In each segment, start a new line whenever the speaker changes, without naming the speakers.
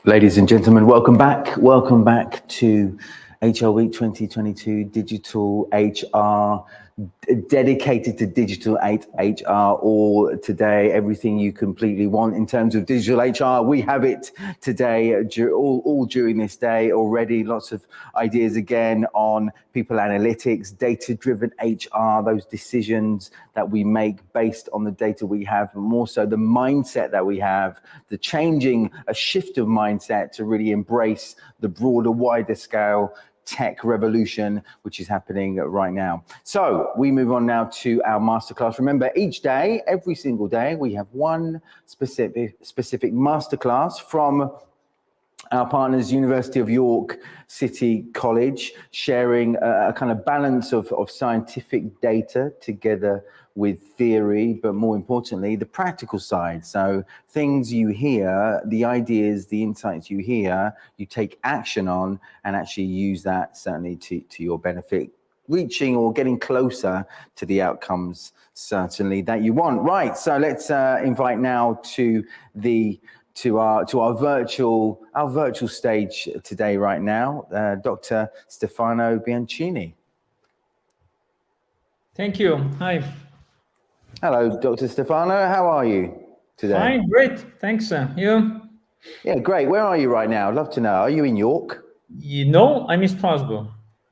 Ladies and gentlemen, welcome back. Welcome back to HR Week 2022 Digital HR, dedicated to digital HR, or today, everything you completely want in terms of digital HR. We have it today, all during this day already. Lots of ideas again on people analytics, data-driven HR, those decisions that we make based on the data we have, but more so the mindset that we have, a shift of mindset to really embrace the broader, wider scale tech revolution, which is happening right now. So we move on now to our masterclass. Remember, each day, every single day, we have one specific masterclass from our partners, University of York City College, sharing a kind of balance of scientific data together with theory, but more importantly, the practical side. So things you hear, the ideas, the insights you hear, you take action on and actually use that certainly to your benefit, reaching or getting closer to the outcomes certainly that you want. Right, so let's invite now to our virtual stage today right now, Dr. Stefano Bianchini.
Thank you. Hi.
Hello, Dr. Stefano. How are you today?
Fine, great. Thanks. You?
Yeah, great. Where are you right now? I'd love to know. Are you in York?
I'm in Strasbourg,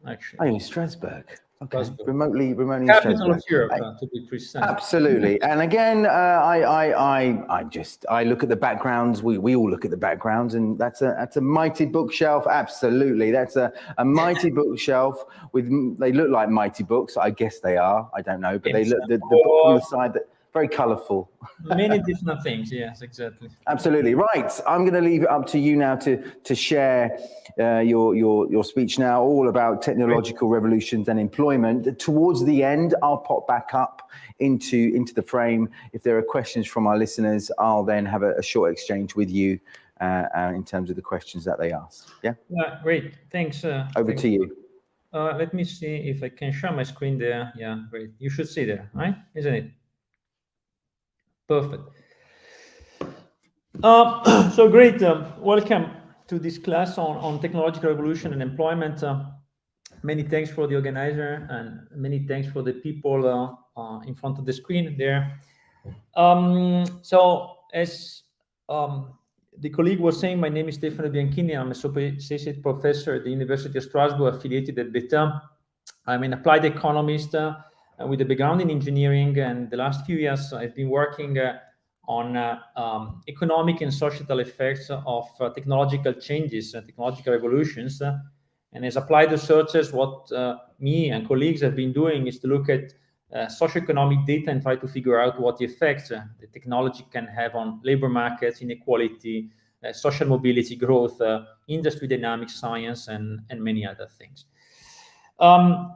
actually.
Oh, you're in Strasbourg. Okay,
Strasbourg.
remotely in
Capital
Strasbourg.
of Europe, to be precise.
Absolutely. And again, I look at the backgrounds. We all look at the backgrounds, and that's a mighty bookshelf. Absolutely, that's a mighty bookshelf they look like mighty books. I guess they are. I don't know, but they look the book from the side that very colourful.
Many different things. Yes, exactly.
Absolutely right. I'm going to leave it up to you now to share your speech now, all about technological revolutions and employment. Towards the end, I'll pop back up into the frame. If there are questions from our listeners, I'll then have a short exchange with you in terms of the questions that they ask. Yeah.
Yeah, great. Thanks.
Over to you.
Let me see if I can share my screen there. Yeah, great. You should see there, right? Isn't it? Perfect. So great. Welcome to this class on technological revolution and employment. Many thanks for the organizer and many thanks for the people in front of the screen there. So as the colleague was saying, my name is Stefano Bianchini. I'm associate professor at the University of Strasbourg, affiliated at Beta. I'm an applied economist with a background in engineering, and the last few years I've been working on economic and societal effects of technological changes, technological revolutions. And as applied researchers, what me and colleagues have been doing is to look at socioeconomic data and try to figure out what the effects the technology can have on labor markets, inequality, social mobility, growth, industry dynamics, science, and many other things.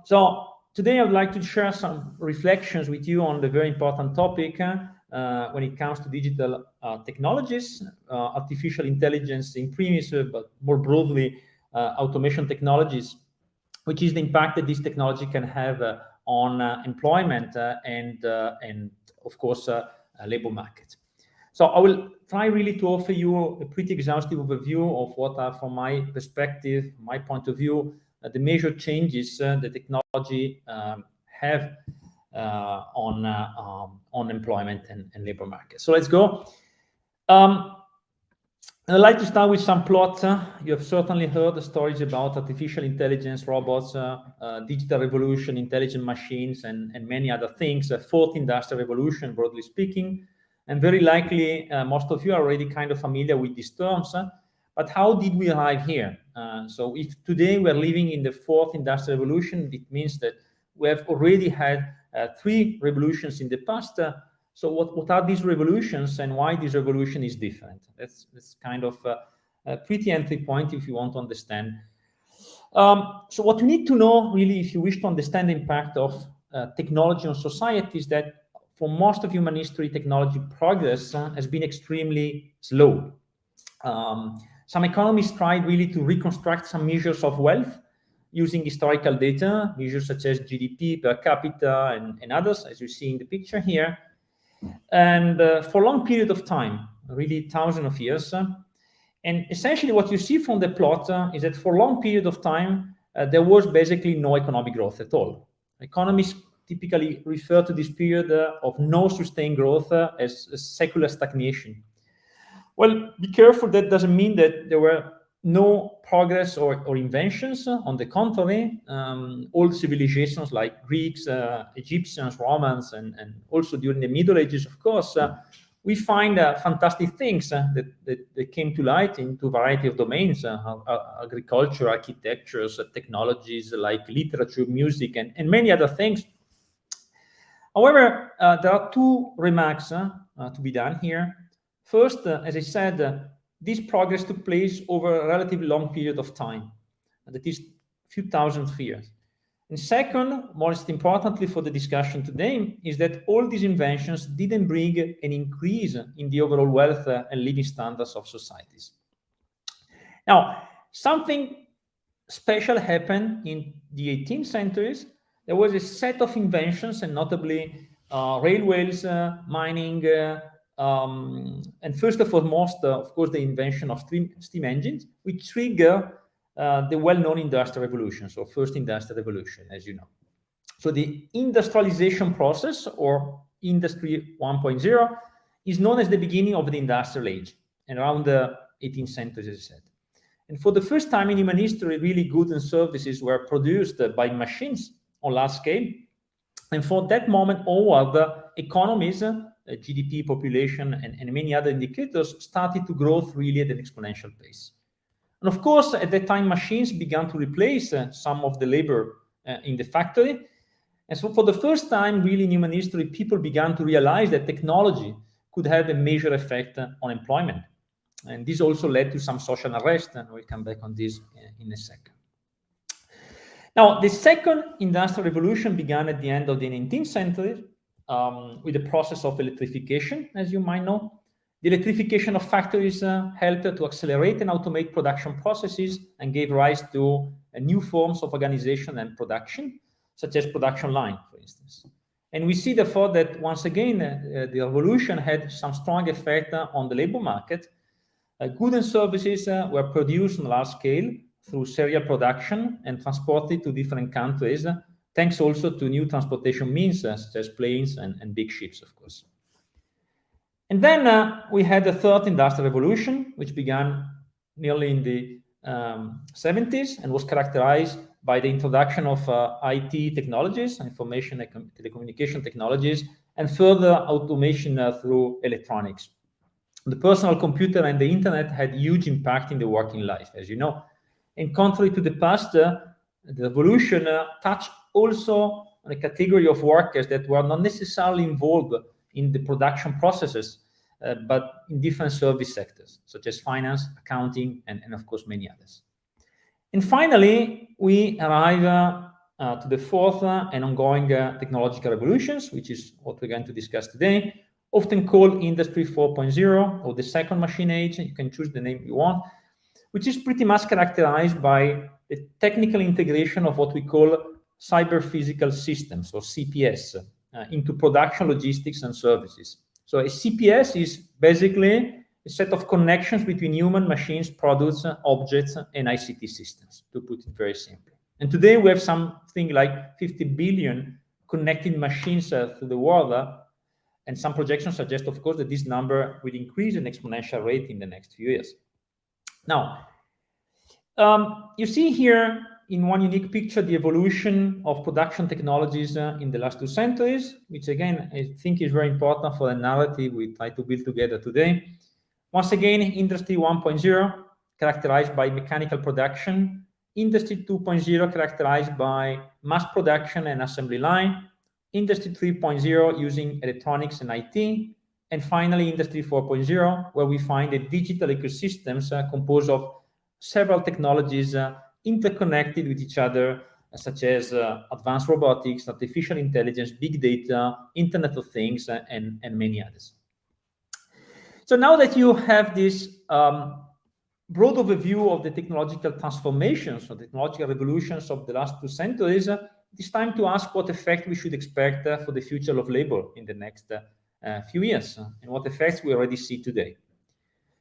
So today I would like to share some reflections with you on the very important topic when it comes to digital technologies, artificial intelligence in premise, but more broadly, automation technologies, which is the impact that this technology can have on employment and of course, labor markets. So I will try really to offer you a pretty exhaustive overview of what are, from my perspective, my point of view, the major changes the technology have on employment and labor market. So let's go. I'd like to start with some plots. You have certainly heard the stories about artificial intelligence, robots, digital revolution, intelligent machines, and many other things, fourth industrial revolution, broadly speaking. And very likely, most of you are already kind of familiar with these terms. But how did we arrive here? So if today we're living in the fourth industrial revolution, it means that we have already had three revolutions in the past. So what are these revolutions and why this revolution is different? That's kind of a pretty entry point if you want to understand. So what you need to know, really, if you wish to understand the impact of technology on society, is that for most of human history, technology progress has been extremely slow. Some economists tried really to reconstruct some measures of wealth using historical data, measures such as GDP per capita and others, as you see in the picture here. And for a long period of time, really thousands of years, And essentially what you see from the plot is that for a long period of time, there was basically no economic growth at all. Economists typically refer to this period of no sustained growth as secular stagnation. Well, be careful, that doesn't mean that there were no progress or inventions. On the contrary, old civilizations like Greeks, Egyptians, Romans, and also during the Middle Ages, of course, we find fantastic things that came to light into a variety of domains, agriculture, architectures, technologies like literature, music, and many other things. However, there are two remarks to be done here. First, as I said, this progress took place over a relatively long period of time, that is a few thousand years. And second, most importantly for the discussion today, is that all these inventions didn't bring an increase in the overall wealth and living standards of societies. Now, something special happened in the 18th centuries. There was a set of inventions, and notably railways, mining, and first and foremost, of course, the invention of steam engines, which trigger the well-known Industrial Revolution, so first Industrial Revolution, as you know. So the industrialization process, or Industry 1.0, is known as the beginning of the Industrial Age, and around the 18th century, as I said. And for the first time in human history, really goods and services were produced by machines on large scale. And for that moment onward, the economies, GDP, population, and many other indicators started to grow really at an exponential pace. And of course, at that time, machines began to replace some of the labor in the factory. And so for the first time, really in human history, people began to realize that technology could have a major effect on employment. And this also led to some social unrest, and we'll come back on this in a second. Now, the second Industrial Revolution began at the end of the 19th century with the process of electrification, as you might know. The electrification of factories helped to accelerate and automate production processes and gave rise to new forms of organization and production, such as production line, for instance. And we see, therefore, that once again, the revolution had some strong effect on the labor market. Goods and services were produced on a large scale through serial production and transported to different countries, thanks also to new transportation means, such as planes and big ships, of course. And then we had the third Industrial Revolution, which began nearly in the 70s and was characterized by the introduction of IT technologies, information and telecommunication technologies, and further automation through electronics. The personal computer and the internet had huge impact in the working life, as you know. And contrary to the past, the revolution touched also on a category of workers that were not necessarily involved in the production processes, but in different service sectors, such as finance, accounting, and of course, many others. And finally, we arrive to the fourth and ongoing technological revolutions, which is what we're going to discuss today, often called Industry 4.0 or the second machine age. You can choose the name you want, which is pretty much characterized by the technical integration of what we call cyber-physical systems, or CPS, into production, logistics, and services. So a CPS is basically a set of connections between human, machines, products, objects, and ICT systems, to put it very simply. And today we have something like 50 billion connected machines through the world, and some projections suggest, of course, that this number will increase at an exponential rate in the next few years. Now, you see here in one unique picture the evolution of production technologies in the last 2 centuries, which again, I think is very important for the narrative we try to build together today. Once again, Industry 1.0, characterized by mechanical production. Industry 2.0, characterized by mass production and assembly line. Industry 3.0, using electronics and IT. And finally, Industry 4.0, where we find the digital ecosystems composed of several technologies interconnected with each other, such as advanced robotics, artificial intelligence, big data, Internet of Things, and many others. So now that you have this broad overview of the technological transformations or technological revolutions of the last 2 centuries, it's time to ask what effect we should expect for the future of labor in the next few years, and what effects we already see today.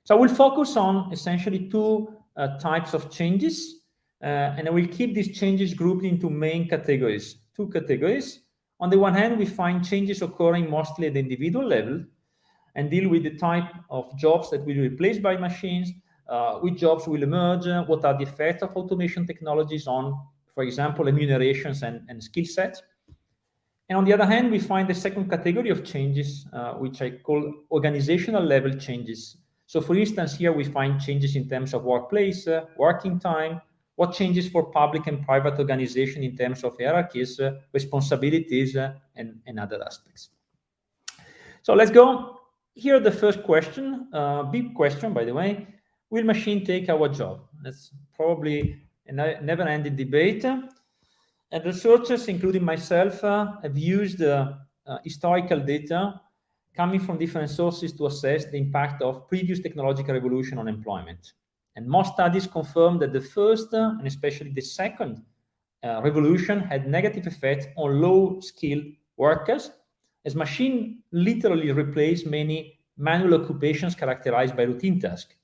So I will focus on essentially two types of changes, and I will keep these changes grouped into main categories, two categories. On the one hand, we find changes occurring mostly at the individual level and deal with the type of jobs that will be replaced by machines, which jobs will emerge, what are the effects of automation technologies on, for example, remunerations and skill sets. And on the other hand, we find the second category of changes, which I call organizational level changes. So for instance, here we find changes in terms of workplace, working time, what changes for public and private organization in terms of hierarchies, responsibilities, and other aspects. So let's go. Here, the first question, big question, by the way, will machine take our job? That's probably a never-ending debate. And researchers, including myself, have used historical data coming from different sources to assess the impact of previous technological revolution on employment. And most studies confirm that the first and especially the second revolution had negative effects on low-skilled workers, as machine literally replaced many manual occupations characterized by routine tasks.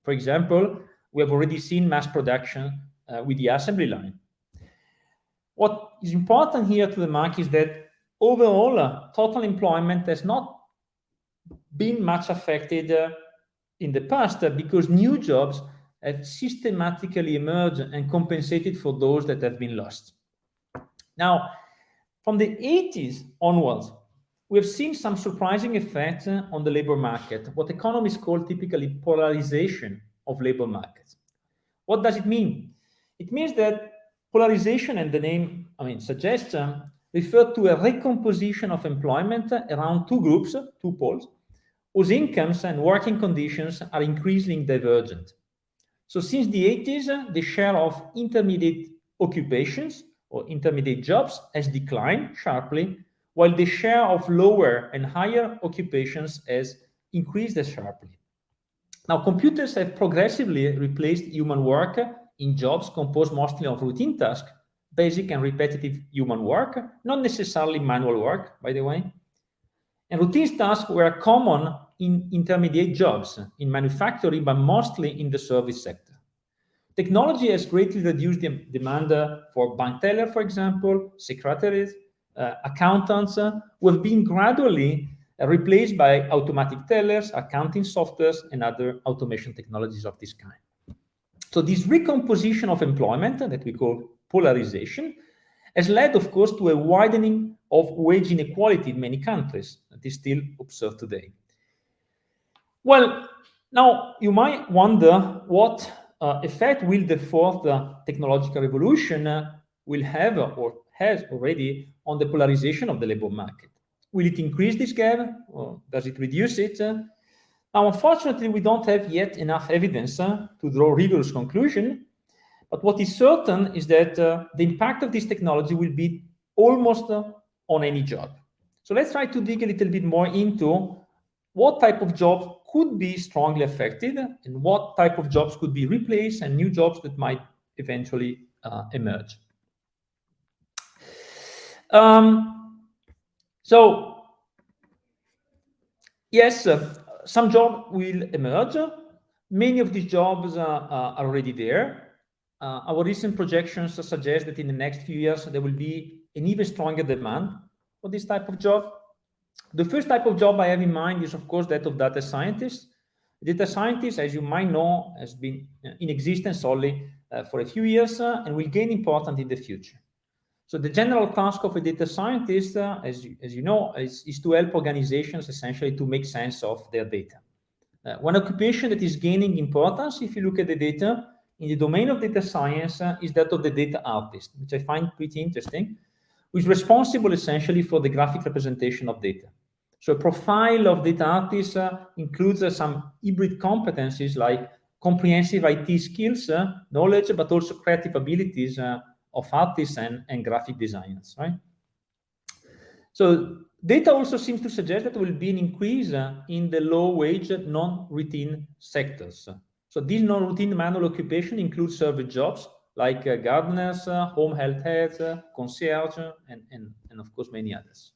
For example, we have already seen mass production with the assembly line. What is important here to remark is that overall, total employment has not been much affected in the past because new jobs have systematically emerged and compensated for those that have been lost. Now, from the 80s onwards, we have seen some surprising effects on the labor market, what economists call typically polarization of labor markets. What does it mean? It means that polarization, and the name suggests, refer to a recomposition of employment around two groups, two poles, whose incomes and working conditions are increasingly divergent. So since the 80s, the share of intermediate occupations or intermediate jobs has declined sharply, while the share of lower and higher occupations has increased sharply. Now, computers have progressively replaced human work in jobs composed mostly of routine tasks, basic and repetitive human work, not necessarily manual work, by the way. And routine tasks were common in intermediate jobs, in manufacturing, but mostly in the service sector. Technology has greatly reduced the demand for bank teller, for example, secretaries, accountants, who have been gradually replaced by automatic tellers, accounting softwares, and other automation technologies of this kind. So this recomposition of employment that we call polarization has led, of course, to a widening of wage inequality in many countries that is still observed today. Well, now you might wonder what effect will the fourth technological revolution will have or has already on the polarization of the labor market. Will it increase this gap or does it reduce it? Now, unfortunately, we don't have yet enough evidence to draw rigorous conclusion, but what is certain is that the impact of this technology will be almost on any job. So let's try to dig a little bit more into what type of job could be strongly affected and what type of jobs could be replaced and new jobs that might eventually emerge. So, yes, some jobs will emerge. Many of these jobs are already there. Our recent projections suggest that in the next few years, there will be an even stronger demand for this type of job. The first type of job I have in mind is, of course, that of data scientists. Data scientists, as you might know, has been in existence only for a few years and will gain importance in the future. So the general task of a data scientist, as you know, is to help organizations essentially to make sense of their data. One occupation that is gaining importance, if you look at the data, in the domain of data science is that of the data artist, which I find pretty interesting, who is responsible essentially for the graphic representation of data. So a profile of data artists includes some hybrid competencies like comprehensive IT skills, knowledge, but also creative abilities of artists and graphic designers, right? So data also seems to suggest that there will be an increase in the low-wage, non-routine sectors. So these non-routine manual occupation include service jobs like gardeners, home health aides, concierge, and of course many others.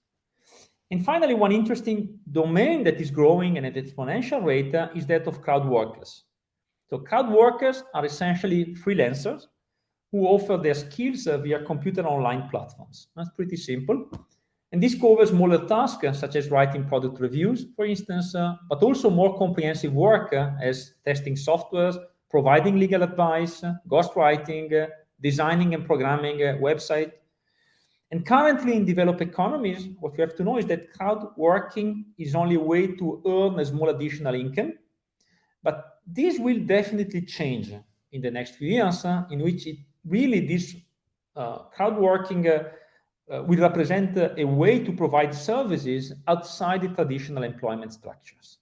And finally, one interesting domain that is growing at an exponential rate is that of crowd workers. So crowd workers are essentially freelancers who offer their skills via computer online platforms. That's pretty simple. And this covers smaller tasks such as writing product reviews, for instance, but also more comprehensive work as testing softwares, providing legal advice, ghostwriting, designing and programming a website. And currently in developed economies, what you have to know is that crowd working is only a way to earn a small additional income. But this will definitely change in the next few years, in which this crowd working will represent a way to provide services outside the traditional employment structures.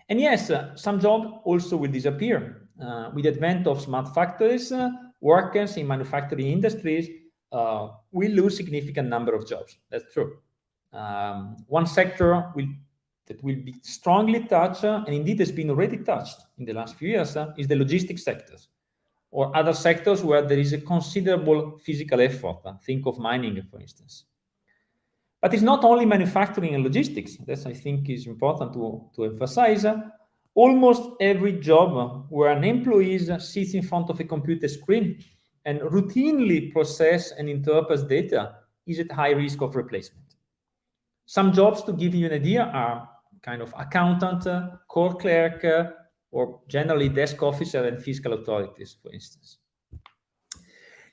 And yes, some jobs also will disappear. With the advent of smart factories, workers in manufacturing industries will lose significant number of jobs. That's true. One sector that will be strongly touched, and indeed has been already touched in the last few years, is the logistics sectors, or other sectors where there is a considerable physical effort. Think of mining, for instance. But it's not only manufacturing and logistics. That I think is important to emphasize. Almost every job where an employee sits in front of a computer screen and routinely process and interprets data is at high risk of replacement. Some jobs, to give you an idea, are kind of accountant, court clerk, or generally desk officer and fiscal authorities, for instance.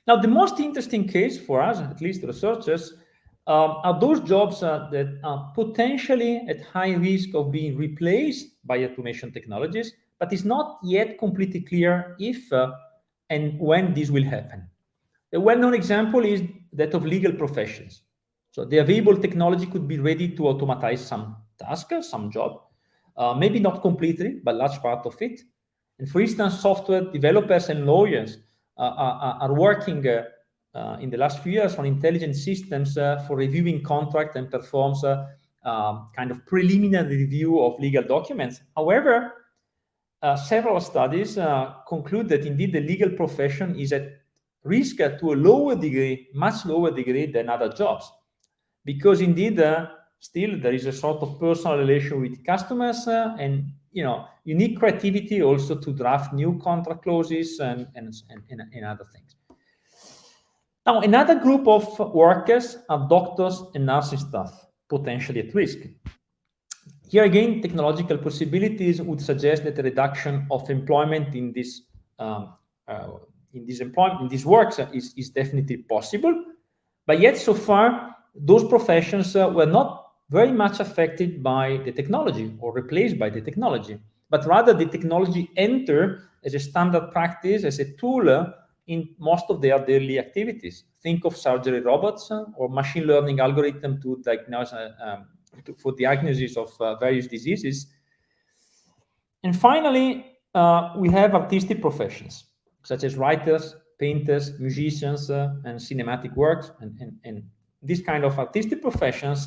Now, the most interesting case for us, at least researchers, are those jobs that are potentially at high risk of being replaced by automation technologies, but it's not yet completely clear if and when this will happen. A well-known example is that of legal professions. So the available technology could be ready to automatize some task, some job, maybe not completely, but large part of it. And for instance, software developers and lawyers are working in the last few years on intelligent systems for reviewing contract and performs kind of preliminary review of legal documents. However, several studies conclude that indeed the legal profession is at risk to a lower degree, much lower degree than other jobs, because indeed still there is a sort of personal relation with customers and you need creativity also to draft new contract clauses and other things. Now, another group of workers are doctors and nursing staff, potentially at risk. Here again, technological possibilities would suggest that a reduction of employment in this works is definitely possible. But yet, so far, those professions were not very much affected by the technology or replaced by the technology, but rather the technology entered as a standard practice, as a tool in most of their daily activities. Think of surgery robots or machine learning algorithm to diagnose for diagnosis of various diseases. And finally, we have artistic professions such as writers, painters, musicians, and cinematic works, and this kind of artistic professions.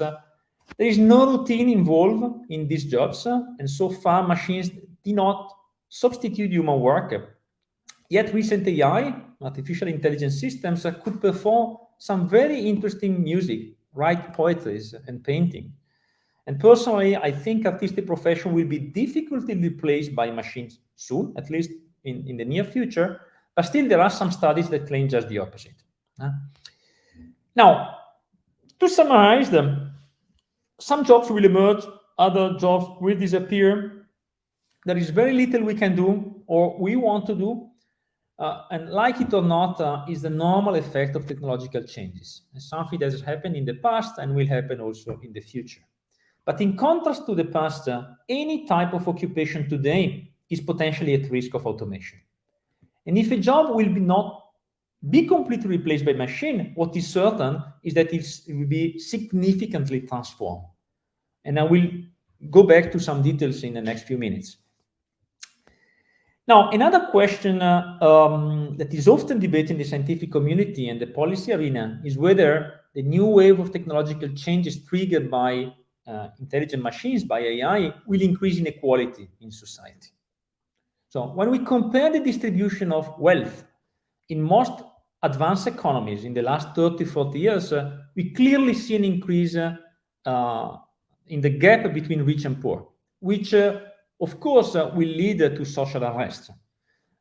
There is no routine involved in these jobs, and so far machines do not substitute human work. Yet recent AI, artificial intelligence systems, could perform some very interesting music, write poetries and painting. And personally, I think artistic profession will be difficultly replaced by machines soon, at least in the near future, but still there are some studies that claim just the opposite. Now, to summarize them, some jobs will emerge, other jobs will disappear. There is very little we can do or we want to do. And like it or not, is the normal effect of technological changes. It's something that has happened in the past and will happen also in the future. But in contrast to the past, any type of occupation today is potentially at risk of automation. And if a job will not be completely replaced by machine, what is certain is that it will be significantly transformed. And I will go back to some details in the next few minutes. Now, another question that is often debated in the scientific community and the policy arena is whether the new wave of technological changes triggered by intelligent machines, by AI, will increase inequality in society. So when we compare the distribution of wealth in most advanced economies in the last 30, 40 years, we clearly see an increase in the gap between rich and poor, which of course will lead to social unrest.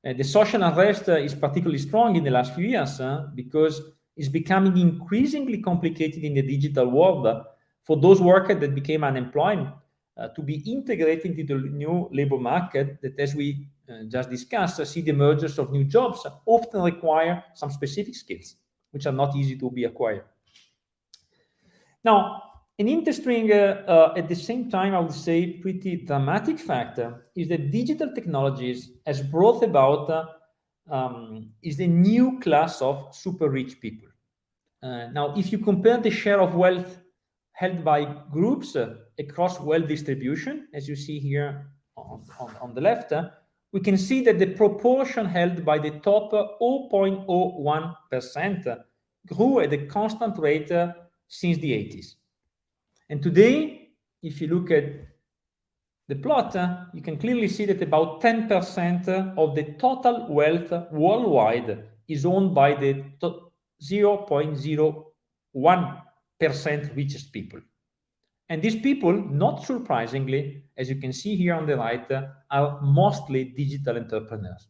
The social unrest is particularly strong in the last few years because it's becoming increasingly complicated in the digital world for those workers that became unemployed to be integrated into the new labor market that, as we just discussed, see the emergence of new jobs often require some specific skills, which are not easy to be acquired. Now, an interesting, at the same time, I would say, pretty dramatic factor is that digital technologies has brought about is the new class of super rich people. Now, if you compare the share of wealth held by groups across wealth distribution, as you see here on the left, we can see that the proportion held by the top 0.01% grew at a constant rate since the 80s. And today, if you look at the plot, you can clearly see that about 10% of the total wealth worldwide is owned by the 0.01% richest people. And these people, not surprisingly, as you can see here on the right, are mostly digital entrepreneurs.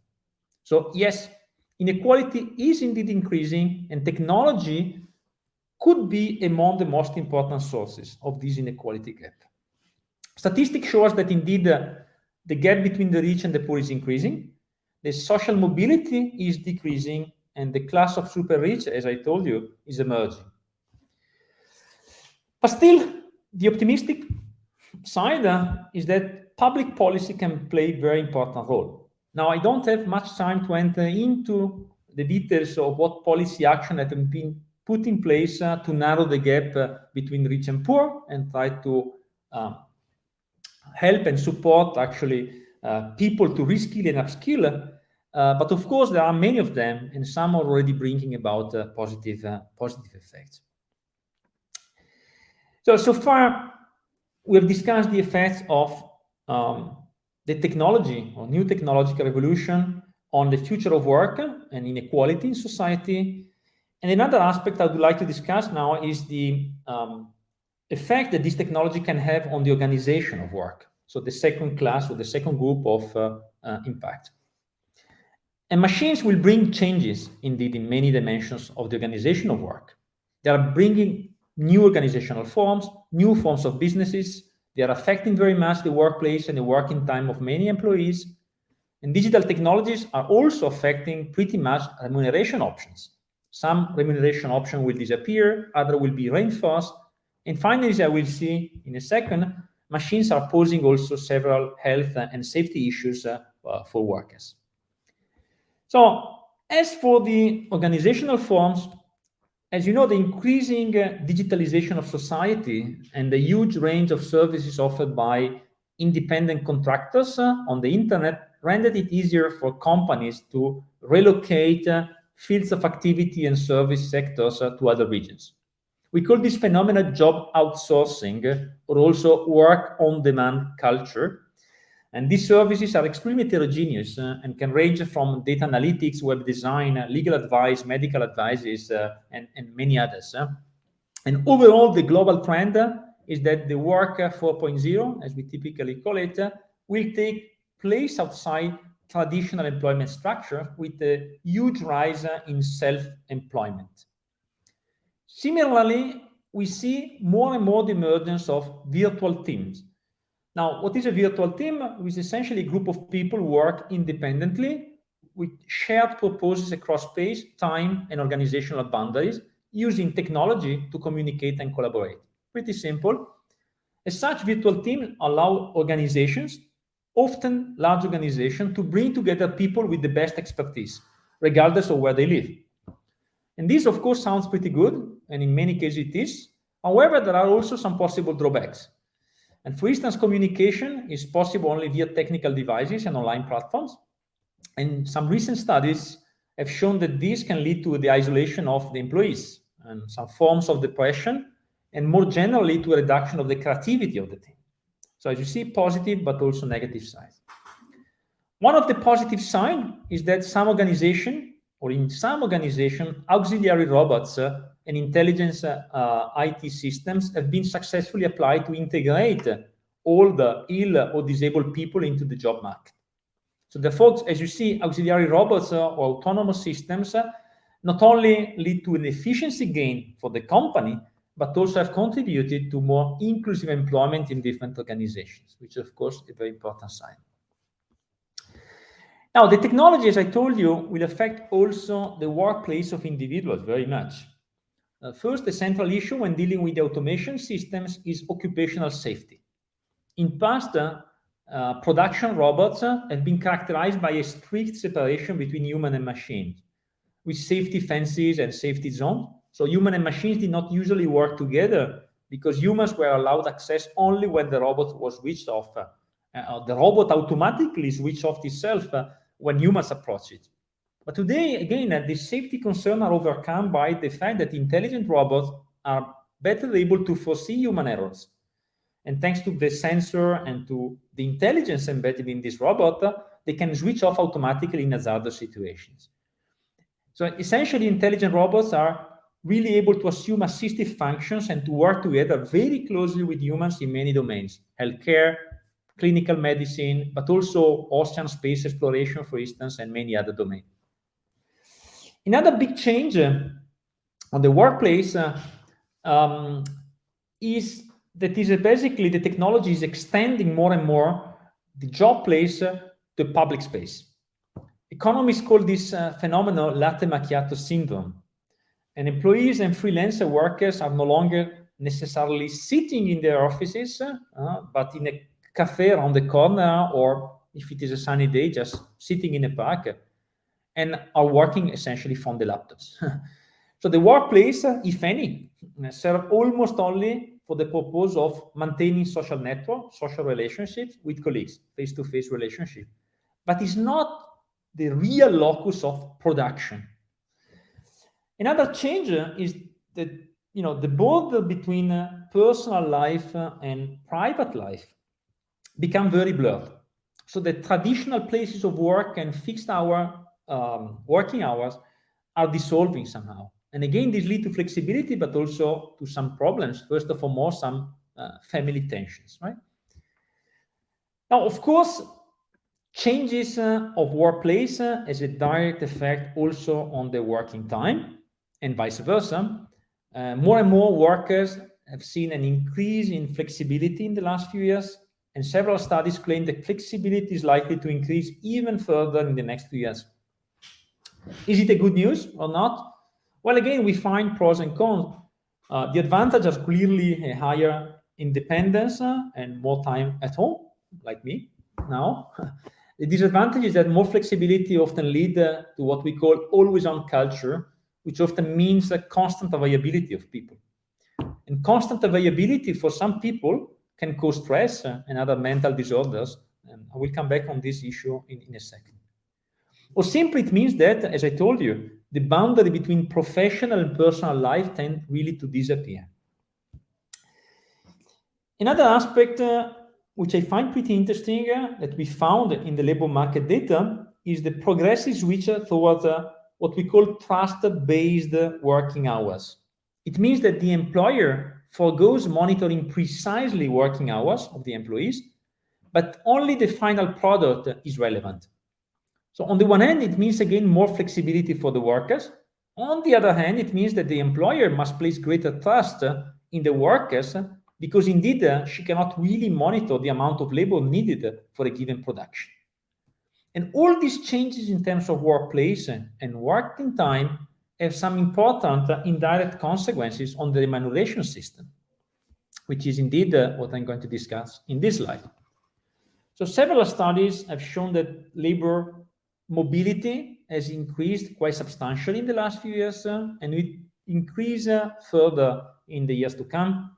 So yes, inequality is indeed increasing, and technology could be among the most important sources of this inequality gap. Statistics show us that indeed the gap between the rich and the poor is increasing, the social mobility is decreasing, and the class of super rich, as I told you, is emerging. But still, the optimistic side is that public policy can play a very important role. Now, I don't have much time to enter into the details of what policy action have been put in place to narrow the gap between rich and poor and try to help and support actually people to reskill and upskill. But of course, there are many of them, and some are already bringing about positive effects. So far, we have discussed the effects of the technology or new technological revolution on the future of work and inequality in society. And another aspect I would like to discuss now is the effect that this technology can have on the organization of work. So the second class or the second group of impact. And machines will bring changes, indeed, in many dimensions of the organization of work. They are bringing new organizational forms, new forms of businesses. They are affecting very much the workplace and the working time of many employees. And digital technologies are also affecting pretty much remuneration options. Some remuneration option will disappear, other will be reinforced. And finally, as I will see in a second, machines are posing also several health and safety issues for workers. So as for the organizational forms, as you know, the increasing digitalization of society and the huge range of services offered by independent contractors on the internet rendered it easier for companies to relocate fields of activity and service sectors to other regions. We call this phenomenon job outsourcing or also work-on-demand culture. And these services are extremely heterogeneous and can range from data analytics, web design, legal advice, medical advices, and many others. And overall, the global trend is that the work 4.0, as we typically call it, will take place outside traditional employment structure with a huge rise in self-employment. Similarly, we see more and more the emergence of virtual teams. Now, what is a virtual team? It is essentially a group of people who work independently with shared purposes across space, time, and organizational boundaries, using technology to communicate and collaborate. Pretty simple. As such, virtual teams allow organizations, often large organizations, to bring together people with the best expertise, regardless of where they live. And this, of course, sounds pretty good, and in many cases it is. However, there are also some possible drawbacks. And for instance, communication is possible only via technical devices and online platforms. And some recent studies have shown that this can lead to the isolation of the employees and some forms of depression, and more generally to a reduction of the creativity of the team. So as you see, positive, but also negative sides. One of the positive signs is that some organization, or in some organization, auxiliary robots and intelligence IT systems have been successfully applied to integrate all the ill or disabled people into the job market. So therefore, as you see, auxiliary robots or autonomous systems not only lead to an efficiency gain for the company, but also have contributed to more inclusive employment in different organizations, which is, of course, a very important sign. Now, the technology, as I told you, will affect also the workplace of individuals very much. First, the central issue when dealing with the automation systems is occupational safety. In past, production robots have been characterized by a strict separation between human and machine, with safety fences and safety zones. So human and machines did not usually work together because humans were allowed access only when the robot was switched off. The robot automatically switched off itself when humans approach it. But today, again, the safety concerns are overcome by the fact that intelligent robots are better able to foresee human errors. And thanks to the sensor and to the intelligence embedded in this robot, they can switch off automatically in hazardous situations. So essentially, intelligent robots are really able to assume assistive functions and to work together very closely with humans in many domains: healthcare, clinical medicine, but also ocean space exploration, for instance, and many other domains. Another big change on the workplace is that basically the technology is extending more and more the job place to public space. Economists call this phenomenon latte macchiato syndrome. And employees and freelancer workers are no longer necessarily sitting in their offices, but in a cafe around the corner, or if it is a sunny day, just sitting in a park, and are working essentially from the laptops. So the workplace, if any, serve almost only for the purpose of maintaining social network, social relationships with colleagues, face-to-face relationship, but is not the real locus of production. Another change is that the border between personal life and private life become very blurred. So the traditional places of work and fixed hour working hours are dissolving somehow. And again, this leads to flexibility, but also to some problems. First of all, some family tensions, right? Now, of course, changes of workplace has a direct effect also on the working time, and vice versa. More and more workers have seen an increase in flexibility in the last few years, and several studies claim that flexibility is likely to increase even further in the next few years. Is it a good news or not? Well, again, we find pros and cons. The advantage is clearly a higher independence and more time at home, like me now. The disadvantage is that more flexibility often leads to what we call always-on culture, which often means a constant availability of people. And constant availability for some people can cause stress and other mental disorders. And I will come back on this issue in a second. Or simply it means that, as I told you, the boundary between professional and personal life tend really to disappear. Another aspect which I find pretty interesting that we found in the labor market data is the progressive switch towards what we call trust-based working hours. It means that the employer forgoes monitoring precisely working hours of the employees, but only the final product is relevant. So on the one hand, it means, again, more flexibility for the workers. On the other hand, it means that the employer must place greater trust in the workers because indeed she cannot really monitor the amount of labor needed for a given production. And all these changes in terms of workplace and working time have some important indirect consequences on the remuneration system, which is indeed what I'm going to discuss in this slide. So several studies have shown that labor mobility has increased quite substantially in the last few years, and will increase further in the years to come.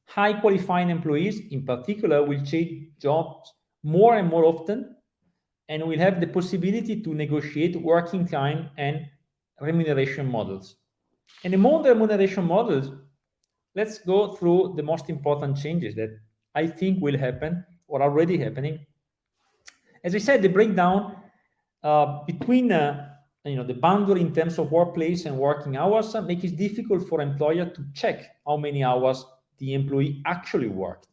High qualifying employees, in particular, will change jobs more and more often, and will have the possibility to negotiate working time and remuneration models. And among the remuneration models, let's go through the most important changes that I think will happen or are already happening. As I said, the breakdown between the boundary in terms of workplace and working hours make it difficult for employer to check how many hours the employee actually worked.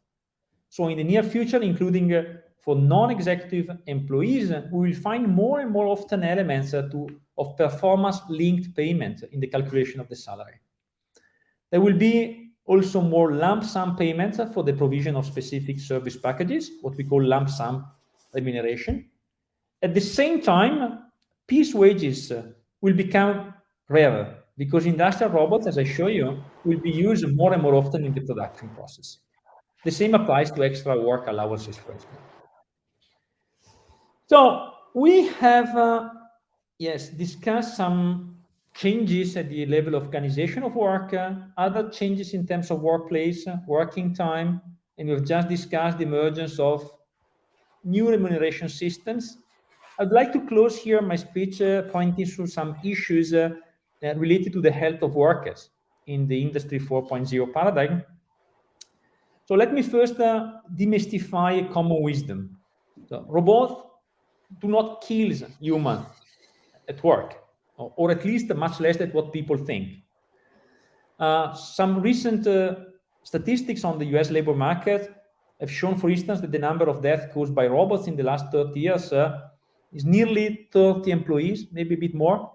So in the near future, including for non-executive employees, we will find more and more often elements of performance-linked payment in the calculation of the salary. There will be also more lump sum payments for the provision of specific service packages, what we call lump sum remuneration. At the same time, piece wages will become rarer because industrial robots, as I show you, will be used more and more often in the production process. The same applies to extra work allowances, for example. So we have, discussed some changes at the level of organization of work, other changes in terms of workplace, working time, and we've just discussed the emergence of new remuneration systems. I'd like to close here my speech pointing to some issues related to the health of workers in the Industry 4.0 paradigm. So let me first demystify a common wisdom. So robots do not kill humans at work, or at least much less than what people think. Some recent statistics on the US labor market have shown, for instance, that the number of deaths caused by robots in the last 30 years is nearly 30 employees, maybe a bit more.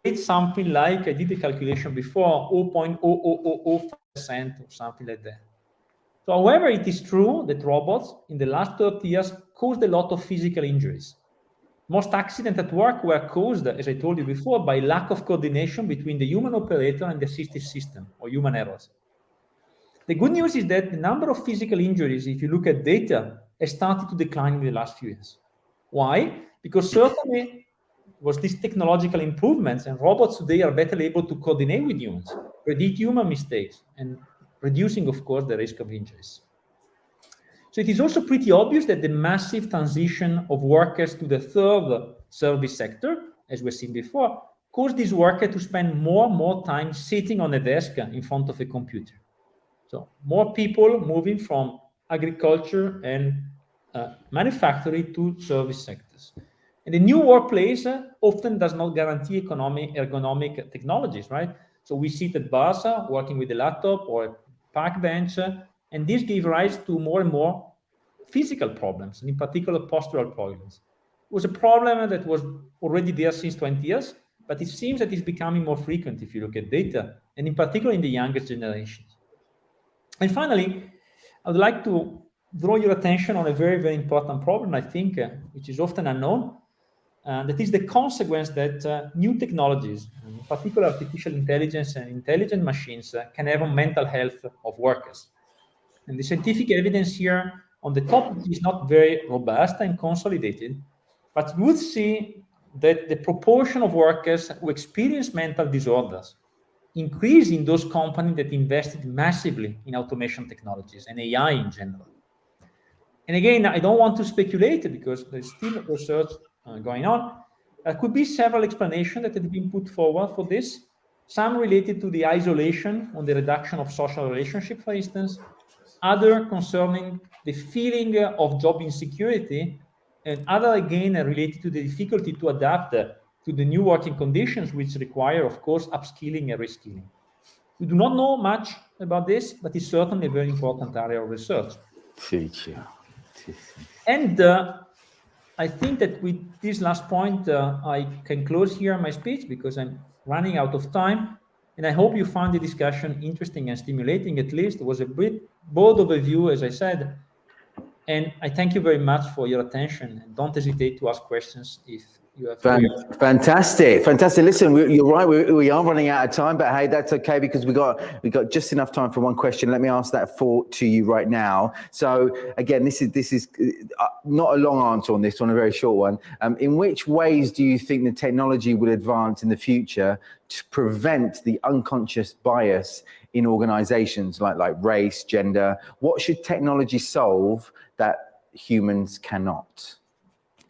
It's something like, I did the calculation before, 0.0005% or something like that. So, however, it is true that robots in the last 30 years caused a lot of physical injuries. Most accidents at work were caused, as I told you before, by lack of coordination between the human operator and the assistive system, or human errors. The good news is that the number of physical injuries, if you look at data, has started to decline in the last few years. Why? Because certainly was these technological improvements, and robots today are better able to coordinate with humans, predict human mistakes, and reducing, of course, the risk of injuries. So it is also pretty obvious that the massive transition of workers to the third service sector, as we've seen before, caused these workers to spend more and more time sitting on a desk in front of a computer. So more people moving from agriculture and manufacturing to service sectors. And the new workplace often does not guarantee ergonomic technologies, right? So we sit at bars working with a laptop or a park bench, and this gave rise to more and more physical problems, and in particular postural problems. It was a problem that was already there since 20 years, but it seems that it's becoming more frequent if you look at data, and in particular in the youngest generations. And finally, I would like to draw your attention on a very, very important problem, I think, which is often unknown. That is the consequence that new technologies, in particular artificial intelligence and intelligent machines, can have on mental health of workers. And the scientific evidence here on the topic is not very robust and consolidated, but we would see that the proportion of workers who experience mental disorders increase in those companies that invested massively in automation technologies and AI in general. And again, I don't want to speculate because there's still research going on. There could be several explanations that have been put forward for this. Some related to the isolation on the reduction of social relationship, for instance. Other concerning the feeling of job insecurity, and other again related to the difficulty to adapt to the new working conditions, which require, of course, upskilling and reskilling. We do not know much about this, but it's certainly a very important area of research. And I think that with this last point, I can close here my speech because I'm running out of time. And I hope you found the discussion interesting and stimulating. At least it was a bit broad overview, as I said. And I thank you very much for your attention. And don't hesitate to ask questions if you have.
Fantastic. Listen, you're right. We are running out of time, but hey, that's okay because we got just enough time for one question. Let me ask that to you right now. So again, this is not a long answer on this one, a very short one. In which ways do you think the technology will advance in the future to prevent the unconscious bias in organizations like race, gender? What should technology solve that humans cannot?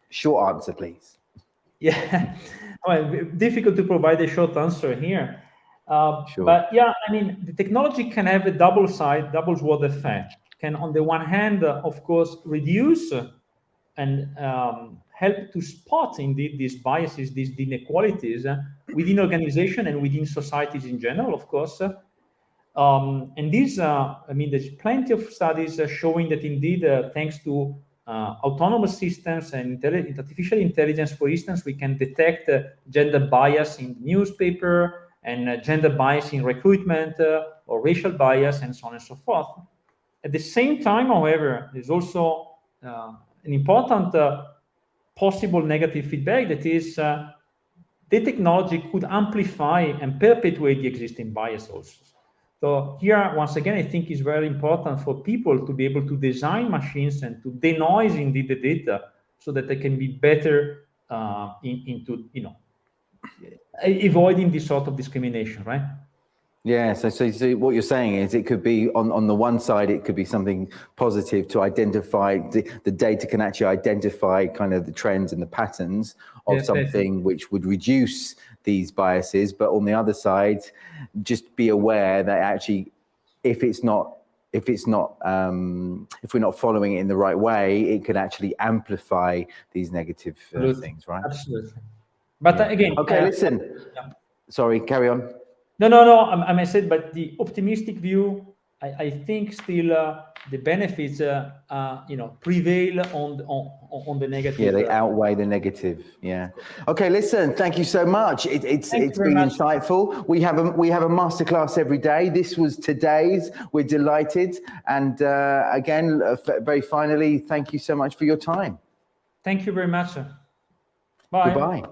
Short answer, please.
Yeah, well, difficult to provide a short answer here.
Sure.
But yeah, I mean, the technology can have a double sword effect. Can, on the one hand, of course, reduce and help to spot indeed these biases, these inequalities within organization and within societies in general, of course. And these, I mean, there's plenty of studies showing that indeed, thanks to autonomous systems and artificial intelligence, for instance, we can detect gender bias in newspaper and gender bias in recruitment or racial bias and so on and so forth. At the same time, however, there's also an important possible negative feedback, that is the technology could amplify and perpetuate the existing bias also. So here, once again, I think it's very important for people to be able to design machines and to denoise indeed the data so that they can be better into, you know, avoiding this sort of discrimination, right?
Yeah, so what you're saying is it could be on the one side, it could be something positive to identify, the data can actually identify kind of the trends and the patterns of something which would reduce these biases. But on the other side, just be aware that actually, if we're not following it in the right way, it could actually amplify these negative things, right?
Absolutely. But again,
okay, listen. Sorry, carry on.
No. I said, but the optimistic view, I think still the benefits, you know, prevail on the negative.
Yeah, they outweigh the negative. Yeah. Okay, listen. Thank you so much. It's been insightful. We have a masterclass every day. This was today's. We're delighted. And again, very finally, thank you so much for your time.
Thank you very much. Bye.
Goodbye.